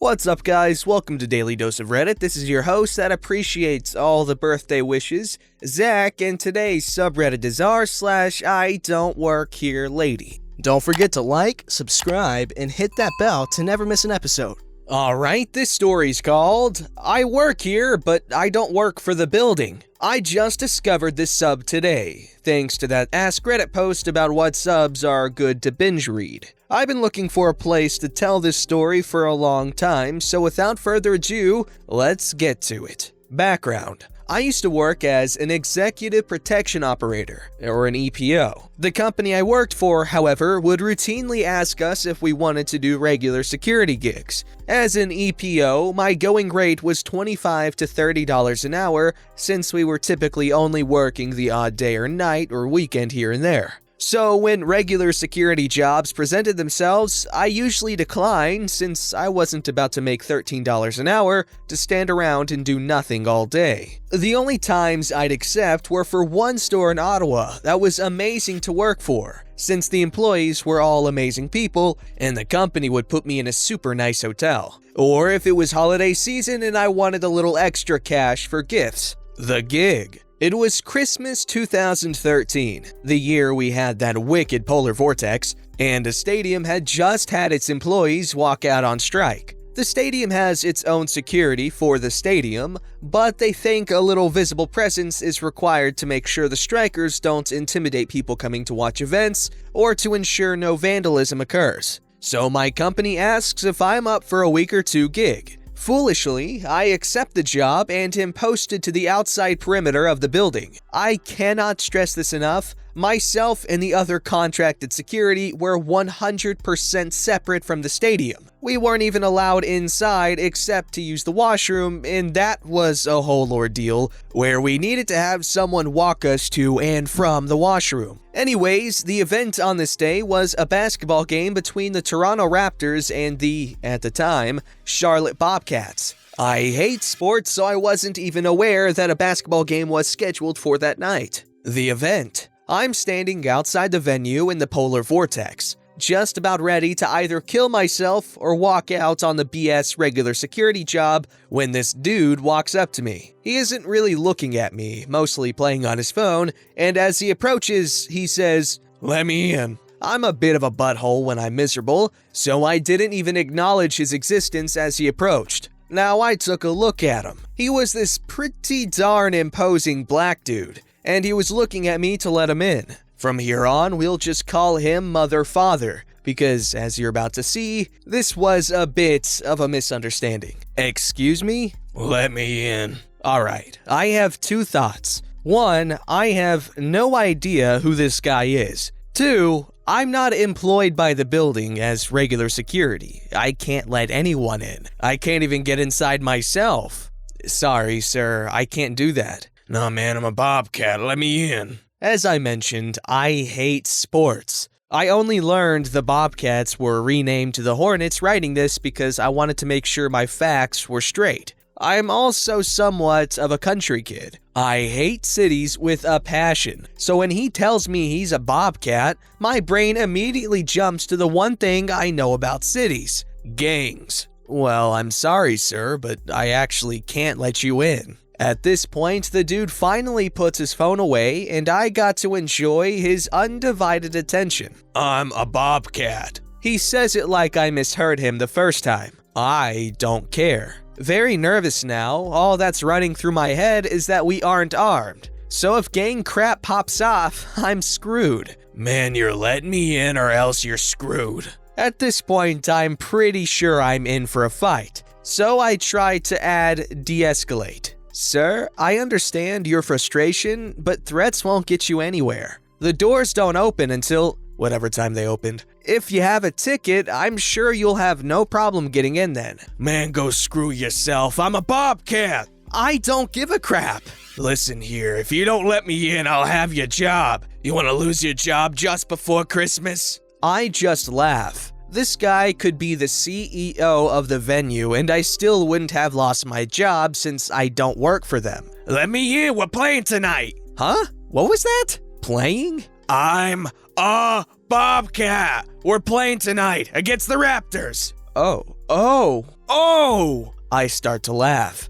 What's up, guys? Welcome to Daily Dose of Reddit. This is your host that appreciates all the birthday wishes, Zach, and today's subreddit is r/IDontWorkHereLady. Don't forget to like, subscribe, and hit that bell to never miss an episode. Alright, this story's called, I work here, but I don't work for the building. I just discovered this sub today, thanks to that Ask Reddit post about what subs are good to binge read. I've been looking for a place to tell this story for a long time, so without further ado, let's get to it. Background. I used to work as an executive protection operator, or an EPO. The company I worked for, however, would routinely ask us if we wanted to do regular security gigs. As an EPO, my going rate was $25 to $30 an hour, since we were typically only working the odd day or night or weekend here and there. So when regular security jobs presented themselves, I usually declined since I wasn't about to make $13 an hour to stand around and do nothing all day. The only times I'd accept were for one store in Ottawa that was amazing to work for, since the employees were all amazing people and the company would put me in a super nice hotel. Or if it was holiday season and I wanted a little extra cash for gifts. The gig. It was Christmas 2013, the year we had that wicked polar vortex, and the stadium had just had its employees walk out on strike. The stadium has its own security for the stadium, but they think a little visible presence is required to make sure the strikers don't intimidate people coming to watch events or to ensure no vandalism occurs. So my company asks if I'm up for a week or two gig. Foolishly, I accept the job and am posted to the outside perimeter of the building. I cannot stress this enough. Myself and the other contracted security were 100% separate from the stadium. We weren't even allowed inside except to use the washroom, and that was a whole ordeal where we needed to have someone walk us to and from the washroom. Anyways, the event on this day was a basketball game between the Toronto Raptors and the, at the time, Charlotte Bobcats. I hate sports, so I wasn't even aware that a basketball game was scheduled for that night. The event. I'm standing outside the venue in the polar vortex, just about ready to either kill myself or walk out on the BS regular security job when this dude walks up to me. He isn't really looking at me, mostly playing on his phone, and as he approaches, he says, "Let me in." I'm a bit of a butthole when I'm miserable, so I didn't even acknowledge his existence as he approached. Now I took a look at him. He was this pretty darn imposing black dude, and he was looking at me to let him in. From here on, we'll just call him Mother Father, because as you're about to see, this was a bit of a misunderstanding. Excuse me? Let me in. Alright, I have two thoughts. One, I have no idea who this guy is. Two, I'm not employed by the building as regular security. I can't let anyone in. I can't even get inside myself. Sorry, sir, I can't do that. "No, man, I'm a bobcat. Let me in." As I mentioned, I hate sports. I only learned the Bobcats were renamed to the Hornets writing this because I wanted to make sure my facts were straight. I'm also somewhat of a country kid. I hate cities with a passion, so when he tells me he's a Bobcat, my brain immediately jumps to the one thing I know about cities: gangs. Well, I'm sorry, sir, but I actually can't let you in. At this point, the dude finally puts his phone away, and I got to enjoy his undivided attention. "I'm a bobcat." He says it like I misheard him the first time. I don't care. Very nervous now, all that's running through my head is that we aren't armed. So if gang crap pops off, I'm screwed. "Man, you're letting me in or else you're screwed." At this point, I'm pretty sure I'm in for a fight. So I try to add de-escalate. "Sir, I understand your frustration, but threats won't get you anywhere. The doors don't open until whatever time they opened. If you have a ticket, I'm sure you'll have no problem getting in then." "Man, go screw yourself. I'm a bobcat." "I don't give a crap." "Listen here, if you don't let me in, I'll have your job. You want to lose your job just before Christmas?" I just laugh. This guy could be the CEO of the venue and I still wouldn't have lost my job since I don't work for them. "Let me in, we're playing tonight." Huh? What was that? Playing? "I'm a bobcat. We're playing tonight against the Raptors." Oh, Oh! I start to laugh.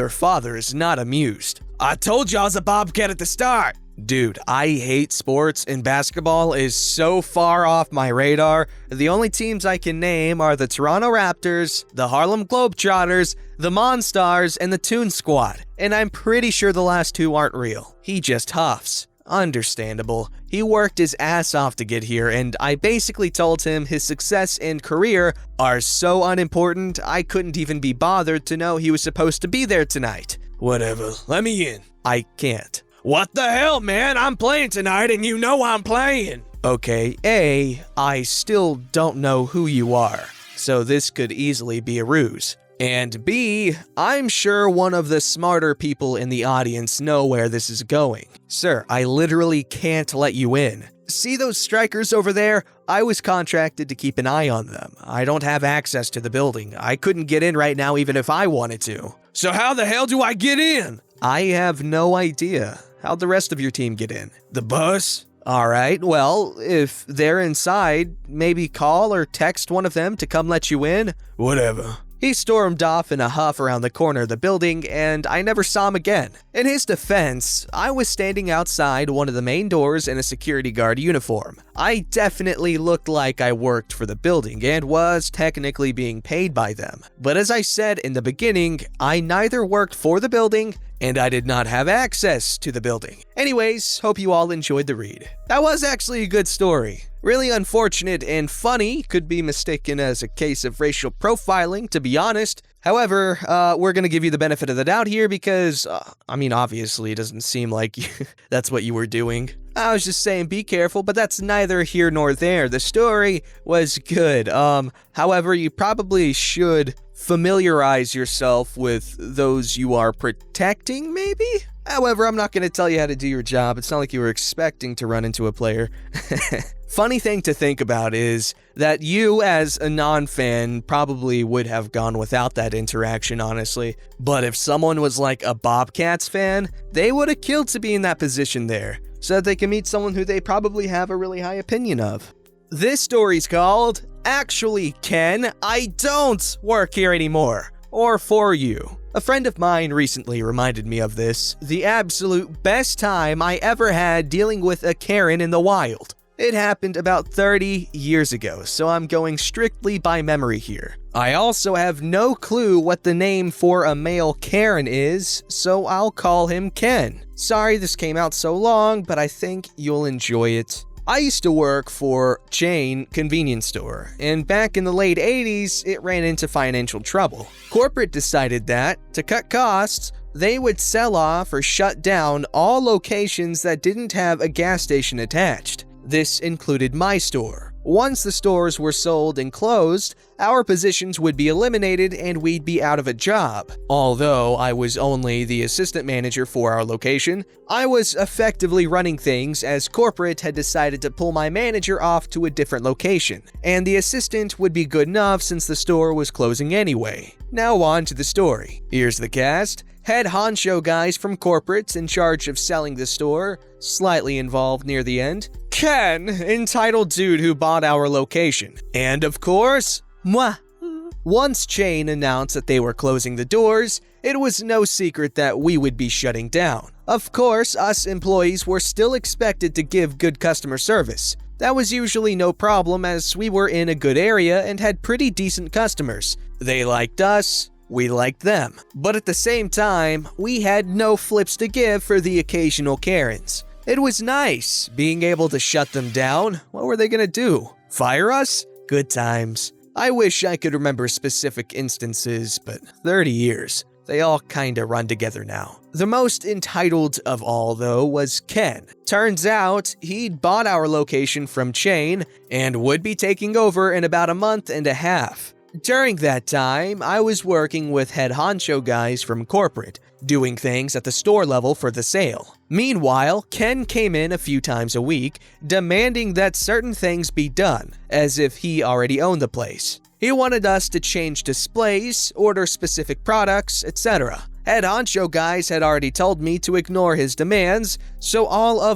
Father is not amused. I told you I was a bobcat at the start. Dude, I hate sports and basketball is so far off my radar. The only teams I can name are the Toronto Raptors, the Harlem Globetrotters, the Monstars, and the Toon Squad. And I'm pretty sure the last two aren't real. He just huffs. Understandable. He worked his ass off to get here, and I basically told him his success and career are so unimportant I couldn't even be bothered to know he was supposed to be there tonight. Whatever, let me in. I can't. What the hell, man? I'm playing tonight and you know I'm playing. Okay, A, I still don't know who you are, so this could easily be a ruse. And B, I'm sure one of the smarter people in the audience know where this is going. Sir, I literally can't let you in. See those strikers over there? I was contracted to keep an eye on them. I don't have access to the building. I couldn't get in right now even if I wanted to. So how the hell do I get in? I have no idea. How'd the rest of your team get in? The bus? Alright, well, if they're inside, maybe call or text one of them to come let you in. Whatever. He stormed off in a huff around the corner of the building, and I never saw him again. In his defense, I was standing outside one of the main doors in a security guard uniform. I definitely looked like I worked for the building and was technically being paid by them. But as I said in the beginning, I neither worked for the building and I did not have access to the building. Anyways, hope you all enjoyed the read. That was actually a good story. Really unfortunate and funny, could be mistaken as a case of racial profiling, to be honest. However, we're gonna give you the benefit of the doubt here because, obviously it doesn't seem like that's what you were doing. I was just saying be careful, but that's neither here nor there. The story was good. However, you probably should familiarize yourself with those you are protecting, maybe? However, I'm not gonna tell you how to do your job. It's not like you were expecting to run into a player. Funny thing to think about is that you, as a non-fan, probably would have gone without that interaction, honestly. But if someone was like a Bobcats fan, they would have killed to be in that position there, so that they can meet someone who they probably have a really high opinion of. This story's called, Actually, Ken, I don't work here anymore. Or for you. A friend of mine recently reminded me of this, the absolute best time I ever had dealing with a Karen in the wild. It happened about 30 years ago, so I'm going strictly by memory here. I also have no clue what the name for a male Karen is, so I'll call him Ken. Sorry this came out so long, but I think you'll enjoy it. I used to work for chain convenience store, and back in the late 80s, it ran into financial trouble. Corporate decided that, to cut costs, they would sell off or shut down all locations that didn't have a gas station attached. This included my store. Once the stores were sold and closed, our positions would be eliminated and we'd be out of a job. Although I was only the assistant manager for our location, I was effectively running things as corporate had decided to pull my manager off to a different location, and the assistant would be good enough since the store was closing anyway. Now on to the story. Here's the cast. Head honcho guys from corporate in charge of selling the store, slightly involved near the end. Ken, entitled dude who bought our location. And of course, moi. Once Chain announced that they were closing the doors, it was no secret that we would be shutting down. Of course, us employees were still expected to give good customer service. That was usually no problem as we were in a good area and had pretty decent customers. They liked us. We liked them. But at the same time, we had no flips to give for the occasional Karens. It was nice being able to shut them down. What were they gonna do? Fire us? Good times. I wish I could remember specific instances, but 30 years. They all kinda run together now. The most entitled of all, though, was Ken. Turns out, he'd bought our location from Chain and would be taking over in about a month and a half. During that time, I was working with head honcho guys from corporate, doing things at the store level for the sale. Meanwhile, Ken came in a few times a week, demanding that certain things be done, as if he already owned the place. He wanted us to change displays, order specific products, etc. Head honcho guys had already told me to ignore his demands, so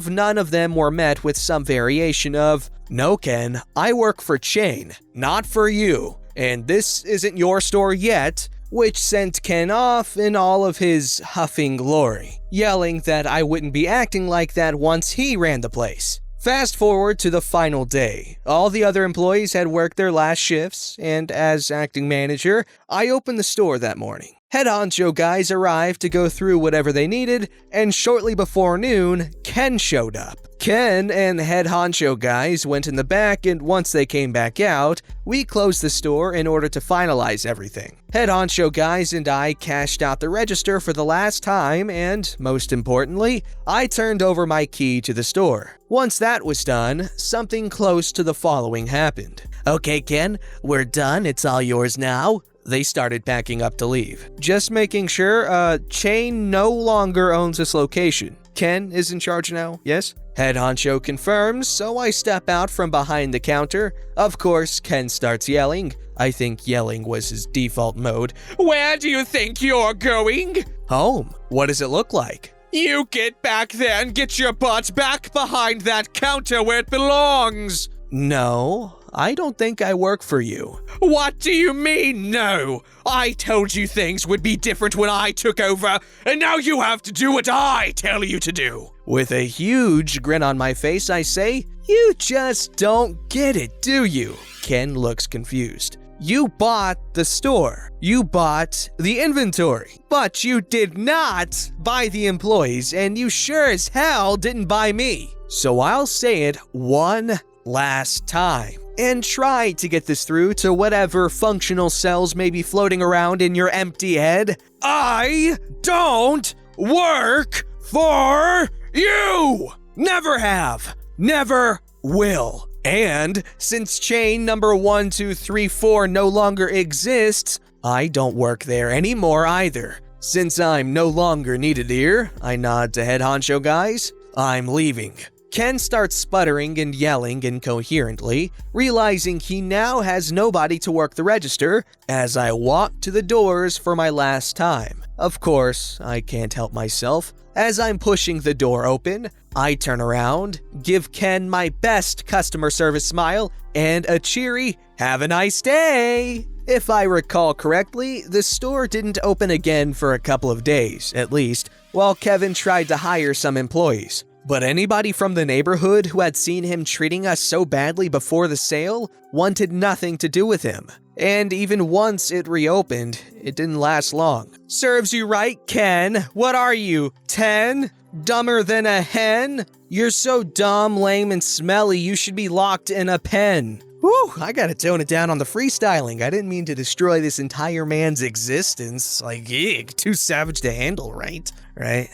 none of them were met with some variation of, "No Ken, I work for Chain, not for you. and this isn't your store yet, which sent Ken off in all of his huffing glory, yelling that I wouldn't be acting like that once he ran the place. Fast forward to the final day. All the other employees had worked their last shifts, and as acting manager, I opened the store that morning. Head honcho guys arrived to go through whatever they needed, and shortly before noon, Ken showed up. Ken and head honcho guys went in the back, and once they came back out, we closed the store in order to finalize everything. Head honcho guys and I cashed out the register for the last time, and most importantly, I turned over my key to the store. Once that was done, something close to the following happened. "Okay, Ken, we're done. It's all yours now." They started packing up to leave. Just making sure, Chain no longer owns this location. Ken is in charge now, yes? Head honcho confirms, so I step out from behind the counter. Of course, Ken starts yelling. I think yelling was his default mode. "Where do you think you're going?" "Home. What does it look like?" "You get back there and get your butt back behind that counter where it belongs." "No, I don't think I work for you." "What do you mean, no? I told you things would be different when I took over, and now you have to do what I tell you to do." With a huge grin on my face, I say, "You just don't get it, do you?" Ken looks confused. "You bought the store. You bought the inventory. But you did not buy the employees, and you sure as hell didn't buy me. So I'll say it one last time, and try to get this through to whatever functional cells may be floating around in your empty head. I don't work for you! Never have, never will. And since chain number 1, 2, 3, 4 no longer exists, I don't work there anymore either. Since I'm no longer needed here," I nod to head honcho guys, "I'm leaving." Ken starts sputtering and yelling incoherently, realizing he now has nobody to work the register as I walk to the doors for my last time. Of course, I can't help myself. As I'm pushing the door open, I turn around, give Ken my best customer service smile, and a cheery, "Have a nice day." If I recall correctly, the store didn't open again for a couple of days, at least, while Kevin tried to hire some employees. But anybody from the neighborhood who had seen him treating us so badly before the sale wanted nothing to do with him. And even once it reopened, it didn't last long. "Serves you right, Ken. What are you, 10? Dumber than a hen? You're so dumb, lame, and smelly you should be locked in a pen." Whew, I gotta tone it down on the freestyling. I didn't mean to destroy this entire man's existence. Like, too savage to handle, right? Right?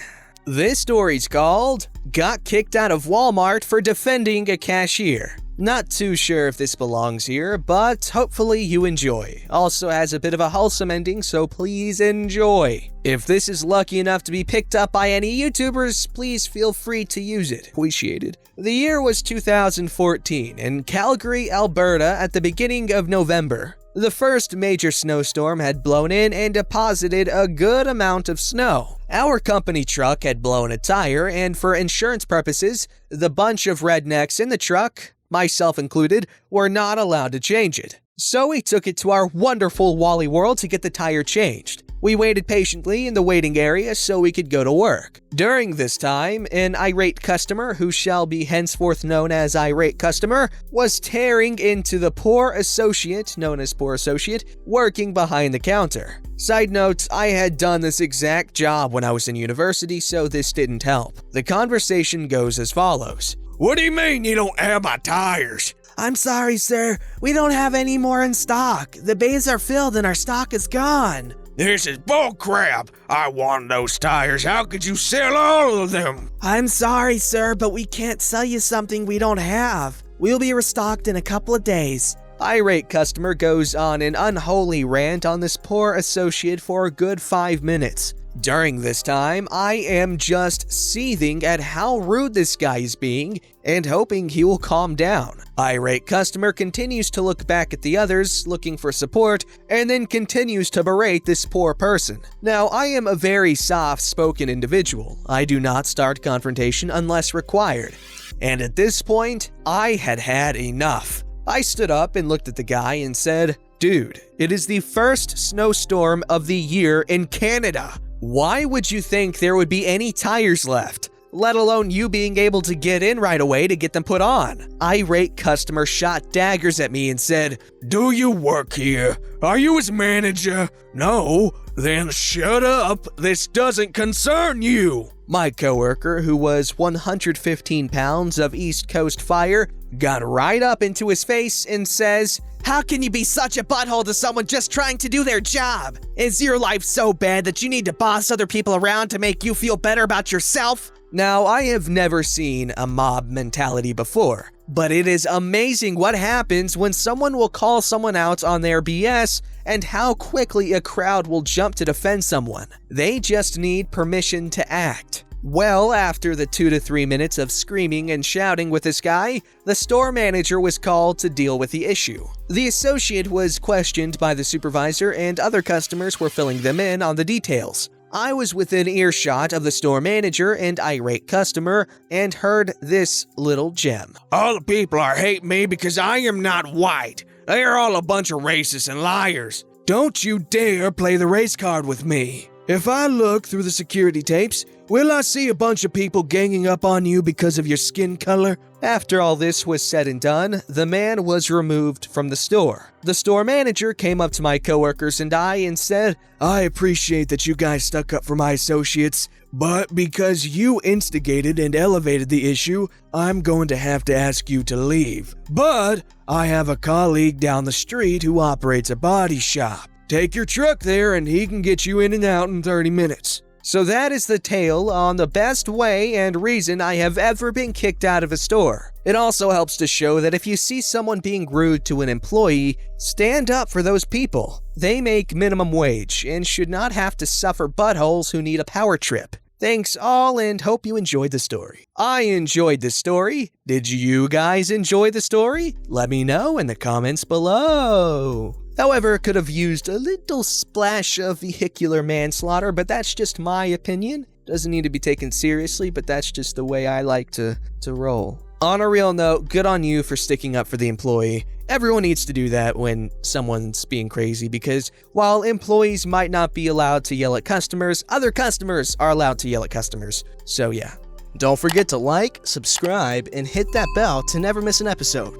This story's called Got Kicked Out of Walmart for Defending a Cashier. Not too sure if this belongs here, but hopefully you enjoy. Also has a bit of a wholesome ending, so please enjoy. If this is lucky enough to be picked up by any YouTubers, please feel free to use it. Appreciated. The year was 2014 in Calgary, Alberta at the beginning of November. The first major snowstorm had blown in and deposited a good amount of snow. Our company truck had blown a tire, and for insurance purposes, the bunch of rednecks in the truck, myself included, were not allowed to change it. So we took it to our wonderful Wally World to get the tire changed. We waited patiently in the waiting area so we could go to work. During this time, an irate customer, who shall be henceforth known as Irate Customer, was tearing into the poor associate, known as Poor Associate, working behind the counter. Side note, I had done this exact job when I was in university, so this didn't help. The conversation goes as follows. "What do you mean you don't have my tires?" "I'm sorry, sir. We don't have any more in stock. The bays are filled and our stock is gone." "This is bullcrap. I want those tires. How could you sell all of them?" "I'm sorry, sir, but we can't sell you something we don't have. We'll be restocked in a couple of days." Irate customer goes on an unholy rant on this poor associate for a good 5 minutes. During this time, I am just seething at how rude this guy is being and hoping he will calm down. Irate customer continues to look back at the others, looking for support, and then continues to berate this poor person. Now, I am a very soft-spoken individual. I do not start confrontation unless required. And at this point, I had had enough. I stood up and looked at the guy and said, Dude, it is the first snowstorm of the year in Canada. Why would you think there would be any tires left? Let alone you being able to get in right away to get them put on. Irate customer shot daggers at me and said, "Do you work here? Are you his manager? No? Then shut up. This doesn't concern you." My coworker, who was 115 pounds of East Coast fire, got right up into his face and says, "How can you be such a butthole to someone just trying to do their job? Is your life so bad that you need to boss other people around to make you feel better about yourself?" Now, I have never seen a mob mentality before, but it is amazing what happens when someone will call someone out on their BS and how quickly a crowd will jump to defend someone. They just need permission to act. Well, after the 2 to 3 minutes of screaming and shouting with this guy, the store manager was called to deal with the issue. The associate was questioned by the supervisor and other customers were filling them in on the details. I was within earshot of the store manager and irate customer and heard this little gem. "All the people are hating me because I am not white. They are all a bunch of racists and liars. Don't you dare play the race card with me. If I look through the security tapes, will I see a bunch of people ganging up on you because of your skin color?" After all this was said and done, the man was removed from the store. The store manager came up to my coworkers and I and said, "I appreciate that you guys stuck up for my associates, but because you instigated and elevated the issue, I'm going to have to ask you to leave. But I have a colleague down the street who operates a body shop. Take your truck there and he can get you in and out in 30 minutes. So that is the tale on the best way and reason I have ever been kicked out of a store. It also helps to show that if you see someone being rude to an employee, stand up for those people. They make minimum wage and should not have to suffer buttholes who need a power trip. Thanks all and hope you enjoyed the story. I enjoyed the story. Did you guys enjoy the story? Let me know in the comments below. However, could have used a little splash of vehicular manslaughter, but that's just my opinion. Doesn't need to be taken seriously, but that's just the way I like to roll. On a real note, good on you for sticking up for the employee. Everyone needs to do that when someone's being crazy because while employees might not be allowed to yell at customers, other customers are allowed to yell at customers. So yeah. Don't forget to like, subscribe, and hit that bell to never miss an episode.